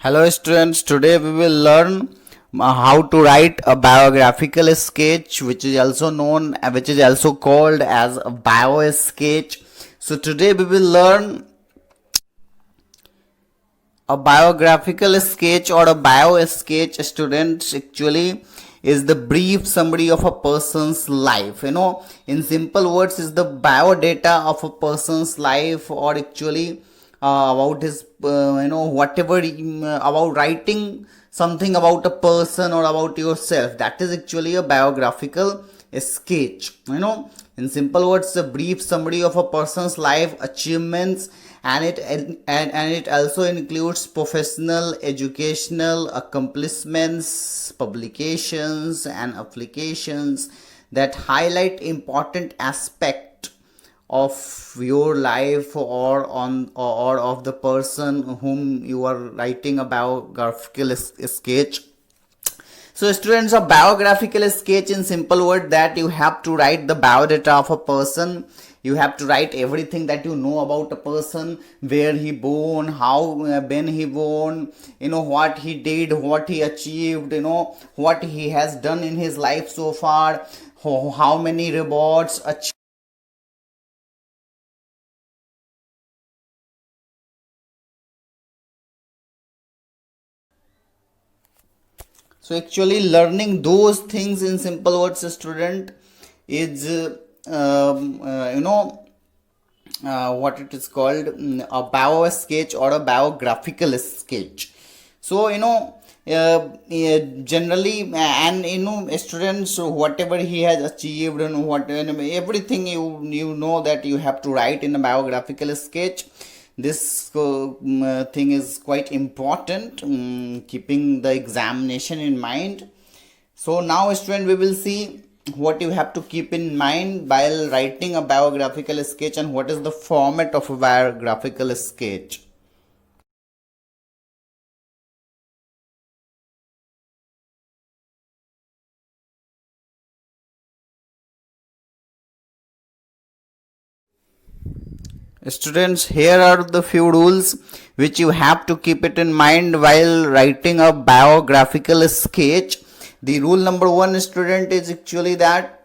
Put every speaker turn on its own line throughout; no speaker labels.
Hello students, today we will learn how to write a biographical sketch which is also called as a bio sketch. So today we will learn a biographical sketch or a bio sketch. Students, actually is the brief summary of a person's life. In simple words, is the bio data of a person's life, or actually about his whatever, about writing something about a person or about yourself. That is actually a biographical sketch. In simple words, a brief summary of a person's life, achievements, and it also includes professional, educational accomplishments, publications, and applications that highlight important aspect of your life, or of the person whom you are writing about biographical sketch. So students, a biographical sketch in simple word that you have to write the biodata of a person. You have to write everything that you know about a person, where he born, how when he born, what he did, what he achieved, what he has done in his life so far, how many rewards achieved. So actually learning those things in simple words, student, is what it is called, a bio sketch or a biographical sketch. So generally, and students, whatever he has achieved and everything, you know that you have to write in a biographical sketch. This thing is quite important, keeping the examination in mind. So now student, we will see what you have to keep in mind while writing a biographical sketch, and what is the format of a biographical sketch. Students, here are the few rules which you have to keep it in mind while writing a biographical sketch. The rule number one, student, is actually that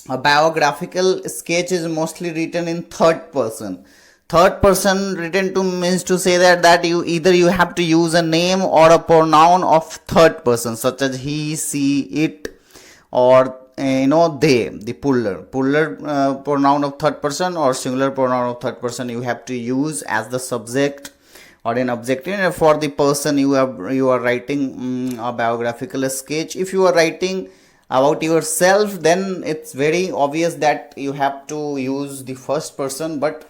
a biographical sketch is mostly written in third person. Third person written to means to say that you have to use a name or a pronoun of third person, such as he, she, it, or they, the plural pronoun of third person, or singular pronoun of third person you have to use as the subject or an objective for the person you are writing a biographical sketch. If you are writing about yourself, then it's very obvious that you have to use the first person, but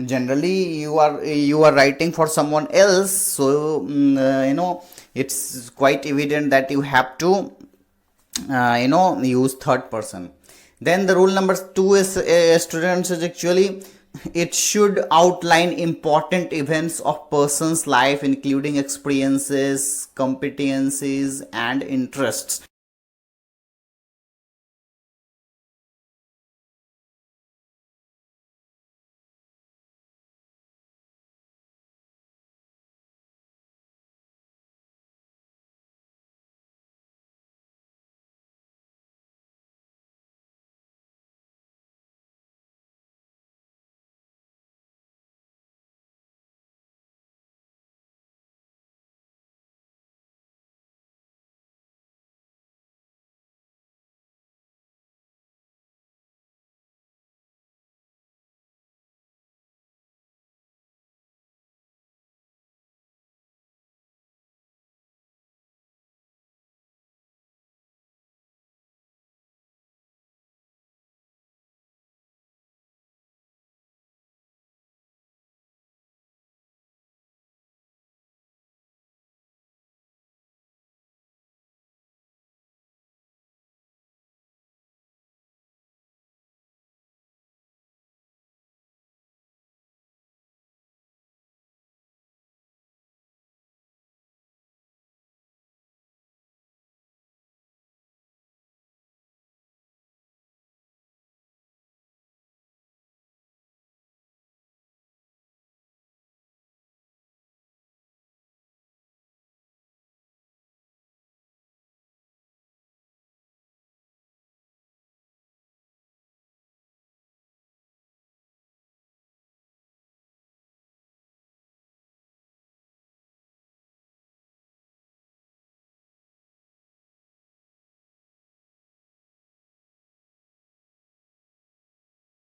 generally you are writing for someone else. So it's quite evident that you have to use third person. Then the rule number two is, students, is actually it should outline important events of person's life, including experiences, competencies, and interests.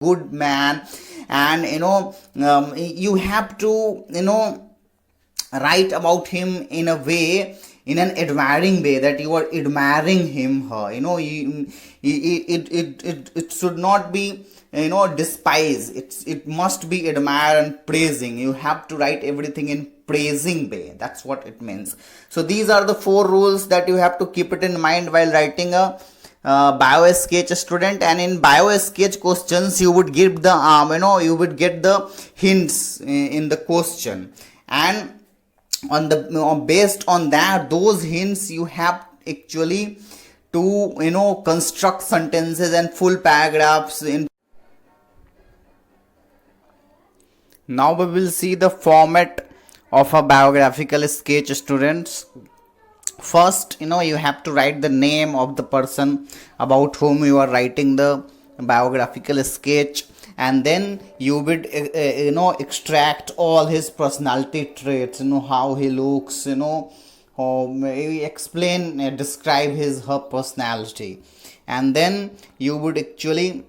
good man. And you have to write about him in a way, in an admiring way, that you are admiring him, her, it should not be despise. It must be admire and praising. You have to write everything in praising way. That's what it means. So these are the four rules that you have to keep it in mind while writing a bio sketch, student. And in bio sketch questions, you would give the you would get the hints in the question, and on the based on that, those hints, you have actually to construct sentences and full paragraphs in. Now we will see the format of a biographical sketch, students. First, you have to write the name of the person about whom you are writing the biographical sketch, and then you would extract all his personality traits, how he looks, explain, describe her personality. And then you would actually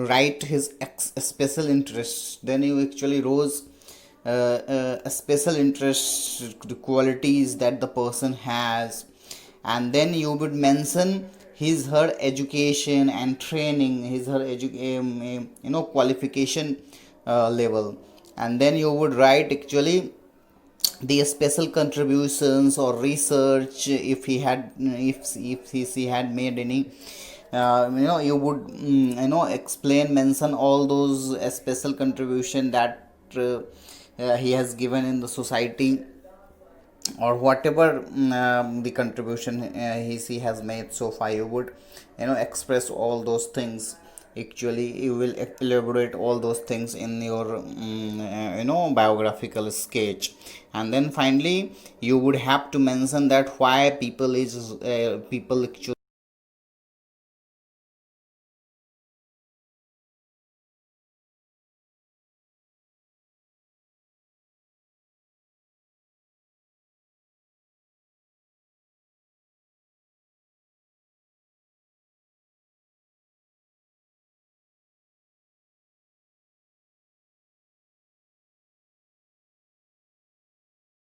write his special interests. Then you actually rose a special interest, the qualities that the person has. And then you would mention her education and training, qualification level. And then you would write actually the special contributions or research, if he had, if he had made any. You would explain, mention all those special contribution that he has given in the society, or whatever the contribution he has made so far. You would express all those things. Actually, you will elaborate all those things in your biographical sketch. And then finally, you would have to mention that why people actually.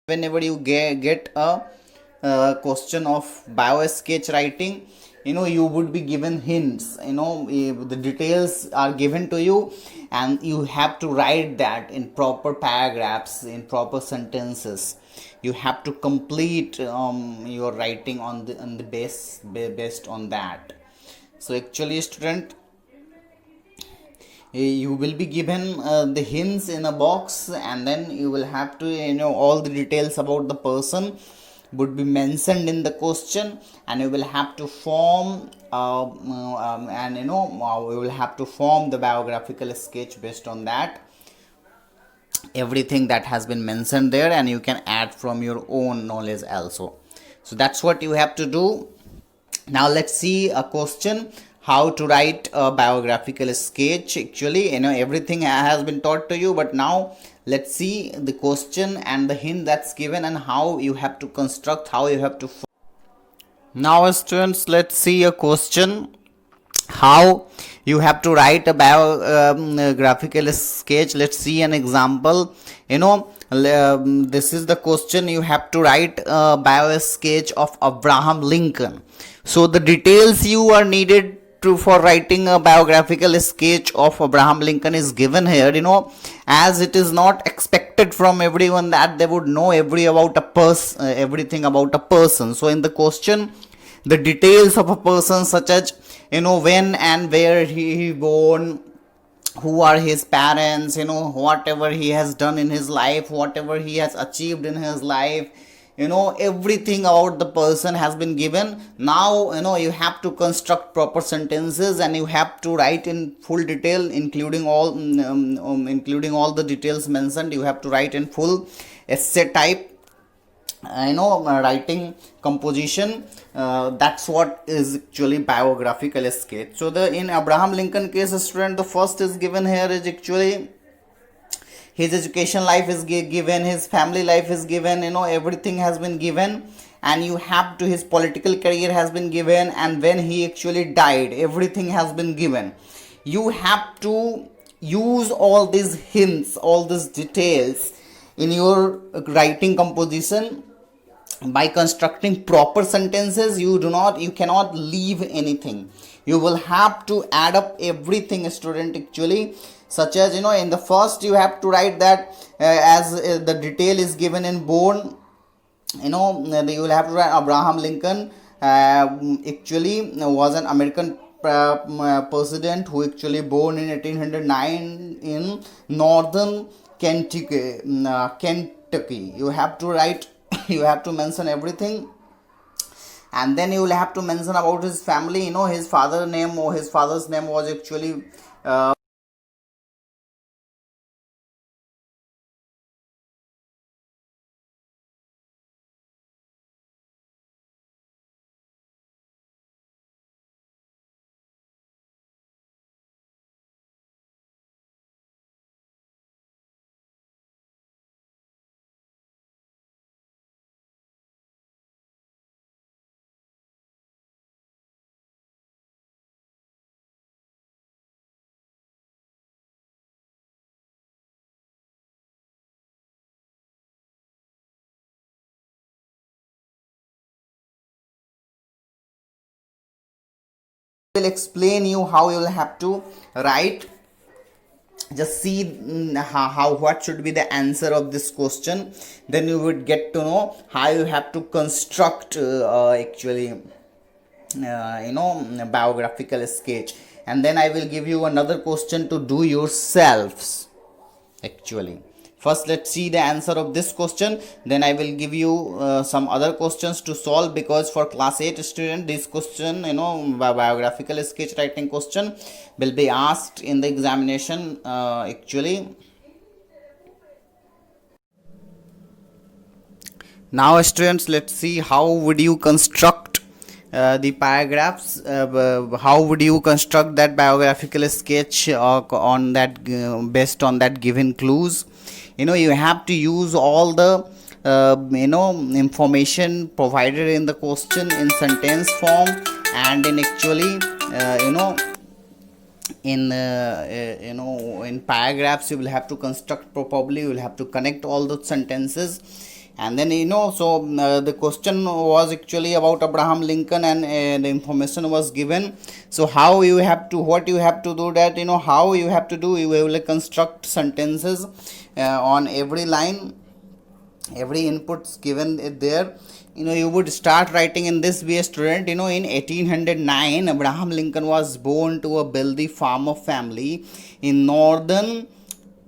Whenever you get a question of bio sketch writing, you would be given hints, the details are given to you, and you have to write that in proper paragraphs, in proper sentences. You have to complete your writing on the based on that. So actually, student, you will be given the hints in a box, and then you will have to all the details about the person would be mentioned in the question, and you will have to form and we will have to form the biographical sketch based on that, everything that has been mentioned there, and you can add from your own knowledge also. So that's what you have to do. Now let's see a question, how to write a biographical sketch. Actually, everything has been taught to you, but now let's see the question and the hint that's given, and how you have to construct, how you have to. Now students, let's see a question, how you have to write a biographical sketch. Let's see an example. This is the question. You have to write a bio sketch of Abraham Lincoln. So the details you are needed for writing a biographical sketch of Abraham Lincoln is given here, as it is not expected from everyone that they would know everything about a person. So in the question, the details of a person, such as when and where he born, who are his parents, whatever he has done in his life, whatever he has achieved in his life, everything about the person has been given. Now you have to construct proper sentences, and you have to write in full detail, including all the details mentioned. You have to write in full essay type, writing composition. That's what is actually biographical sketch. So in Abraham Lincoln case, student, the first is given here is actually his education life is given, his family life is given, everything has been given. and you have to, his political career has been given, and when he actually died, everything has been given. You have to use all these hints, all these details in your writing composition. By constructing proper sentences, you cannot leave anything. You will have to add up everything, student, actually. Such as, in the first you have to write that, as the detail is given in born, you will have to write Abraham Lincoln actually was an American president who actually born in 1809 in northern Kentucky. Kentucky. You have to write, you have to mention everything, and then you will have to mention about his family. His father name, or his father's name was actually will explain you how you will have to write. Just see how what should be the answer of this question, then you would get to know how you have to construct actually biographical sketch. And then I will give you another question to do yourselves, actually. First, let's see the answer of this question, then I will give you some other questions to solve, because for class 8 student, this question, biographical sketch writing question will be asked in the examination, actually. Now, students, let's see how would you construct the paragraphs. How would you construct that biographical sketch on that based on that given clues? You have to use all the information provided in the question in sentence form, and in actually in paragraphs you will have to construct properly. You will have to connect all those sentences. And then so the question was actually about Abraham Lincoln, and the information was given. So how you have to, what you have to do, that how you have to do, you will construct sentences on every line, every inputs given there. You would start writing in this way, student. In 1809, Abraham Lincoln was born to a wealthy farmer family in northern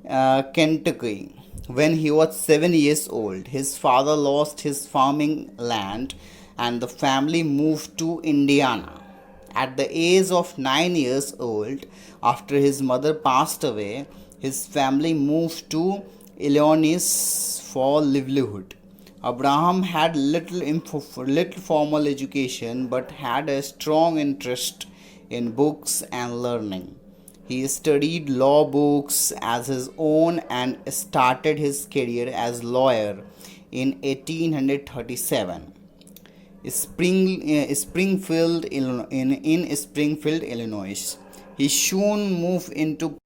Kentucky. When he was 7 years old, his father lost his farming land and the family moved to Indiana. At the age of 9 years old, after his mother passed away, his family moved to Illinois for livelihood. Abraham had little formal education, but had a strong interest in books and learning. He studied law books as his own and started his career as lawyer in 1837. Springfield, in Springfield, Illinois. He soon moved into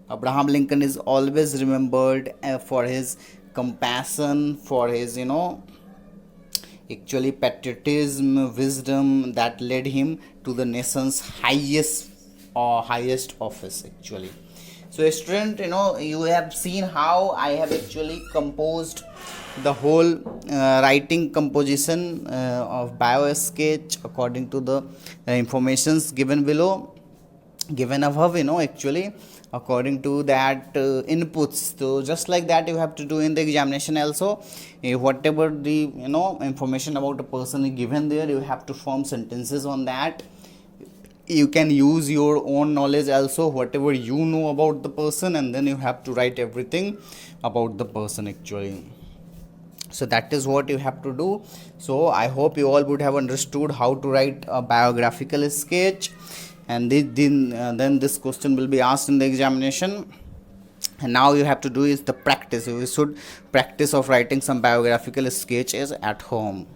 Abraham Lincoln is always remembered for his compassion, for his actually patriotism, wisdom that led him to the nation's highest office, actually. So student, you have seen how I have actually composed the whole writing composition of bio sketch according to the informations given below, given above, actually according to that inputs. So just like that you have to do in the examination also. Whatever the information about a person is given there, you have to form sentences on that. You can use your own knowledge also, whatever you know about the person, and then you have to write everything about the person actually. So that is what you have to do. So I hope you all would have understood how to write a biographical sketch, and then this question will be asked in the examination. And now you have to do is the practice. You should practice of writing some biographical sketches at home.